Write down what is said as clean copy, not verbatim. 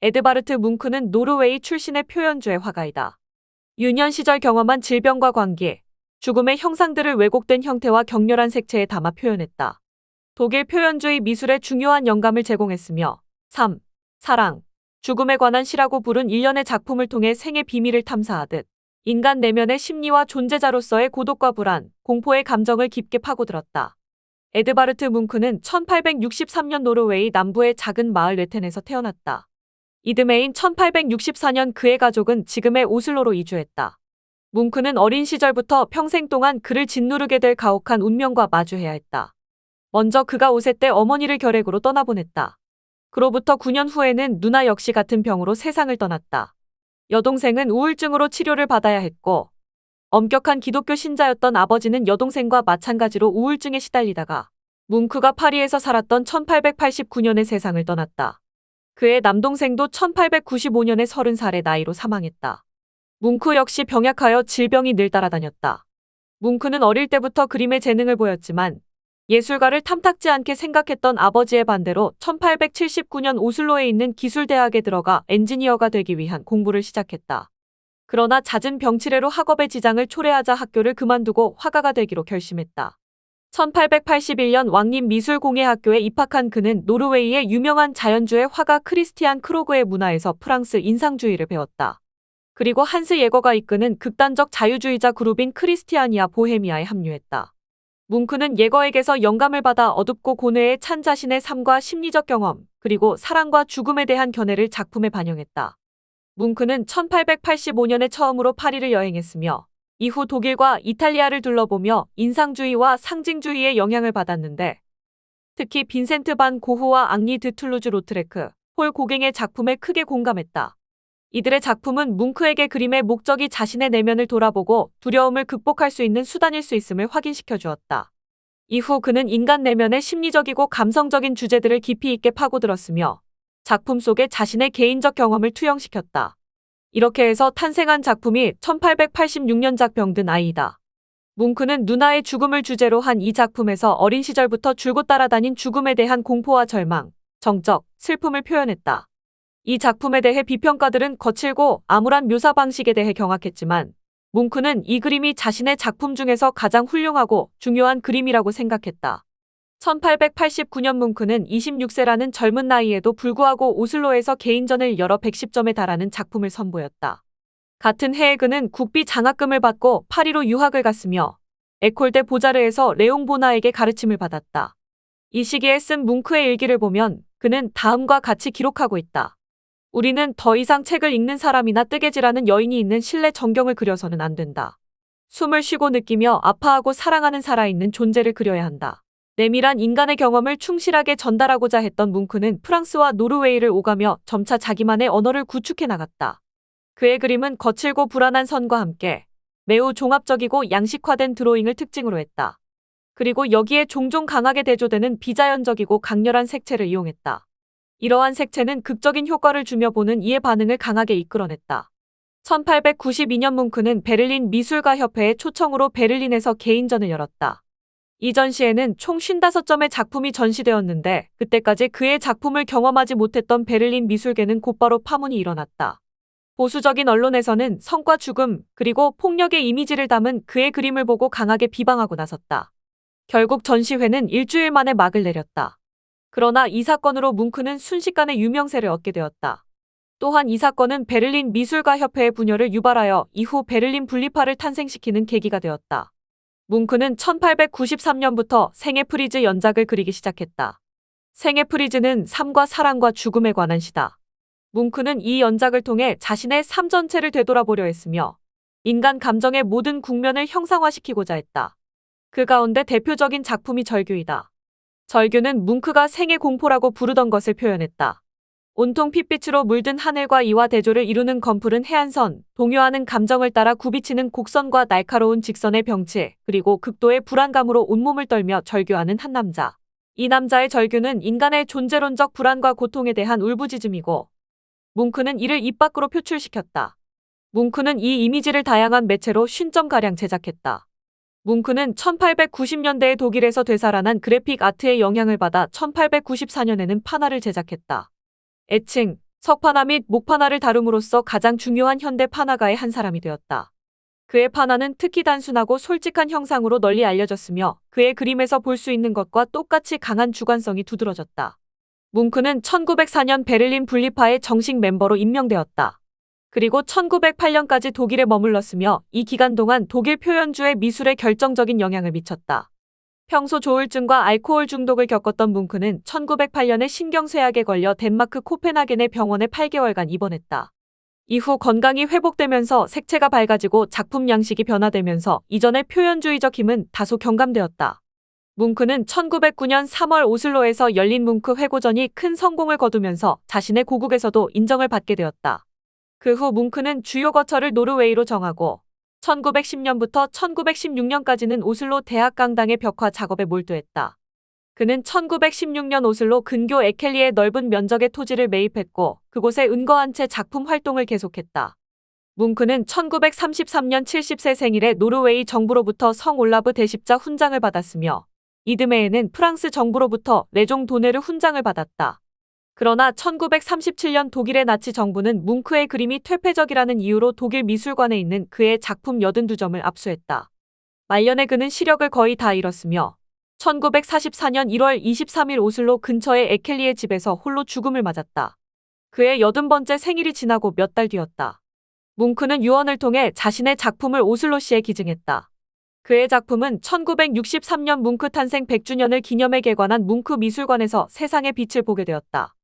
에드바르트 뭉크는 노르웨이 출신의 표현주의 화가이다. 유년 시절 경험한 질병과 관계, 죽음의 형상들을 왜곡된 형태와 격렬한 색채에 담아 표현했다. 독일 표현주의 미술에 중요한 영감을 제공했으며 삶, 사랑, 죽음에 관한 시라고 부른 일련의 작품을 통해 생의 비밀을 탐사하듯 인간 내면의 심리와 존재자로서의 고독과 불안, 공포의 감정을 깊게 파고들었다. 에드바르트 뭉크는 1863년 노르웨이 남부의 작은 마을 뇌텐에서 태어났다. 이듬해인 1864년 그의 가족은 지금의 오슬로로 이주했다. 뭉크는 어린 시절부터 평생 동안 그를 짓누르게 될 가혹한 운명과 마주해야 했다. 먼저 그가 5세 때 어머니를 결핵으로 떠나보냈다. 그로부터 9년 후에는 누나 역시 같은 병으로 세상을 떠났다. 여동생은 우울증으로 치료를 받아야 했고 엄격한 기독교 신자였던 아버지는 여동생과 마찬가지로 우울증에 시달리다가 뭉크가 파리에서 살았던 1889년에 세상을 떠났다. 그의 남동생도 1895년에 30살의 나이로 사망했다. 뭉크 역시 병약하여 질병이 늘 따라다녔다. 뭉크는 어릴 때부터 그림의 재능을 보였지만 예술가를 탐탁지 않게 생각했던 아버지의 반대로 1879년 오슬로에 있는 기술대학에 들어가 엔지니어가 되기 위한 공부를 시작했다. 그러나 잦은 병치레로 학업에 지장을 초래하자 학교를 그만두고 화가가 되기로 결심했다. 1881년 왕립미술공예학교에 입학한 그는 노르웨이의 유명한 자연주의 화가 크리스티안 크로그의 문화에서 프랑스 인상주의를 배웠다. 그리고 한스 예거가 이끄는 극단적 자유주의자 그룹인 크리스티아니아 보헤미아에 합류했다. 뭉크는 예거에게서 영감을 받아 어둡고 고뇌에 찬 자신의 삶과 심리적 경험, 그리고 사랑과 죽음에 대한 견해를 작품에 반영했다. 뭉크는 1885년에 처음으로 파리를 여행했으며 이후 독일과 이탈리아를 둘러보며 인상주의와 상징주의의 영향을 받았는데 특히 빈센트 반 고흐와 앙리 드 툴루즈 로트레크, 폴 고갱의 작품에 크게 공감했다. 이들의 작품은 뭉크에게 그림의 목적이 자신의 내면을 돌아보고 두려움을 극복할 수 있는 수단일 수 있음을 확인시켜 주었다. 이후 그는 인간 내면의 심리적이고 감성적인 주제들을 깊이 있게 파고들었으며 작품 속에 자신의 개인적 경험을 투영시켰다. 이렇게 해서 탄생한 작품이 1886년작 병든 아이이다. 뭉크는 누나의 죽음을 주제로 한 이 작품에서 어린 시절부터 줄곧 따라다닌 죽음에 대한 공포와 절망, 정적, 슬픔을 표현했다. 이 작품에 대해 비평가들은 거칠고 암울한 묘사 방식에 대해 경악했지만 뭉크는 이 그림이 자신의 작품 중에서 가장 훌륭하고 중요한 그림이라고 생각했다. 1889년 뭉크는 26세라는 젊은 나이에도 불구하고 오슬로에서 개인전을 열어 110점에 달하는 작품을 선보였다. 같은 해에 그는 국비 장학금을 받고 파리로 유학을 갔으며 에콜대 보자르에서 레옹 보나에게 가르침을 받았다. 이 시기에 쓴 뭉크의 일기를 보면 그는 다음과 같이 기록하고 있다. 우리는 더 이상 책을 읽는 사람이나 뜨개질하는 여인이 있는 실내 전경을 그려서는 안 된다. 숨을 쉬고 느끼며 아파하고 사랑하는 살아있는 존재를 그려야 한다. 내밀한 인간의 경험을 충실하게 전달하고자 했던 뭉크는 프랑스와 노르웨이를 오가며 점차 자기만의 언어를 구축해 나갔다. 그의 그림은 거칠고 불안한 선과 함께 매우 종합적이고 양식화된 드로잉을 특징으로 했다. 그리고 여기에 종종 강하게 대조되는 비자연적이고 강렬한 색채를 이용했다. 이러한 색채는 극적인 효과를 주며 보는 이의 반응을 강하게 이끌어냈다. 1892년 뭉크는 베를린 미술가협회의 초청으로 베를린에서 개인전을 열었다. 이 전시회는 총 55점의 작품이 전시되었는데 그때까지 그의 작품을 경험하지 못했던 베를린 미술계는 곧바로 파문이 일어났다. 보수적인 언론에서는 성과 죽음 그리고 폭력의 이미지를 담은 그의 그림을 보고 강하게 비방하고 나섰다. 결국 전시회는 일주일 만에 막을 내렸다. 그러나 이 사건으로 뭉크는 순식간에 유명세를 얻게 되었다. 또한 이 사건은 베를린 미술가협회의 분열을 유발하여 이후 베를린 분리파를 탄생시키는 계기가 되었다. 뭉크는 1893년부터 생애 프리즈 연작을 그리기 시작했다. 생애 프리즈는 삶과 사랑과 죽음에 관한 시다. 뭉크는 이 연작을 통해 자신의 삶 전체를 되돌아보려 했으며 인간 감정의 모든 국면을 형상화시키고자 했다. 그 가운데 대표적인 작품이 절규이다. 절규는 뭉크가 생의 공포라고 부르던 것을 표현했다. 온통 핏빛으로 물든 하늘과 이와 대조를 이루는 검푸른 해안선, 동요하는 감정을 따라 굽이치는 곡선과 날카로운 직선의 병치, 그리고 극도의 불안감으로 온몸을 떨며 절규하는 한 남자. 이 남자의 절규는 인간의 존재론적 불안과 고통에 대한 울부짖음이고 뭉크는 이를 입 밖으로 표출시켰다. 뭉크는 이 이미지를 다양한 매체로 50점가량 제작했다. 뭉크는 1890년대에 독일에서 되살아난 그래픽 아트의 영향을 받아 1894년에는 판화를 제작했다. 애칭, 석판화 및 목판화를 다룸으로써 가장 중요한 현대 판화가의 한 사람이 되었다. 그의 판화는 특히 단순하고 솔직한 형상으로 널리 알려졌으며 그의 그림에서 볼 수 있는 것과 똑같이 강한 주관성이 두드러졌다. 뭉크는 1904년 베를린 분리파의 정식 멤버로 임명되었다. 그리고 1908년까지 독일에 머물렀으며 이 기간 동안 독일 표현주의 미술에 결정적인 영향을 미쳤다. 평소 조울증과 알코올 중독을 겪었던 뭉크는 1908년에 신경쇠약에 걸려 덴마크 코펜하겐의 병원에 8개월간 입원했다. 이후 건강이 회복되면서 색채가 밝아지고 작품 양식이 변화되면서 이전의 표현주의적 힘은 다소 경감되었다. 뭉크는 1909년 3월 오슬로에서 열린 뭉크 회고전이 큰 성공을 거두면서 자신의 고국에서도 인정을 받게 되었다. 그 후 뭉크는 주요 거처를 노르웨이로 정하고 1910년부터 1916년까지는 오슬로 대학 강당의 벽화 작업에 몰두했다. 그는 1916년 오슬로 근교 에켈리의 넓은 면적의 토지를 매입했고 그곳에 은거한 채 작품 활동을 계속했다. 뭉크는 1933년 70세 생일에 노르웨이 정부로부터 성 올라브 대십자 훈장을 받았으며 이듬해에는 프랑스 정부로부터 레종 도네르 훈장을 받았다. 그러나 1937년 독일의 나치 정부는 뭉크의 그림이 퇴폐적이라는 이유로 독일 미술관에 있는 그의 작품 82점을 압수했다. 말년에 그는 시력을 거의 다 잃었으며 1944년 1월 23일 오슬로 근처의 에켈리의 집에서 홀로 죽음을 맞았다. 그의 80번째 생일이 지나고 몇 달 뒤였다. 뭉크는 유언을 통해 자신의 작품을 오슬로시에 기증했다. 그의 작품은 1963년 뭉크 탄생 100주년을 기념해 개관한 뭉크 미술관에서 세상의 빛을 보게 되었다.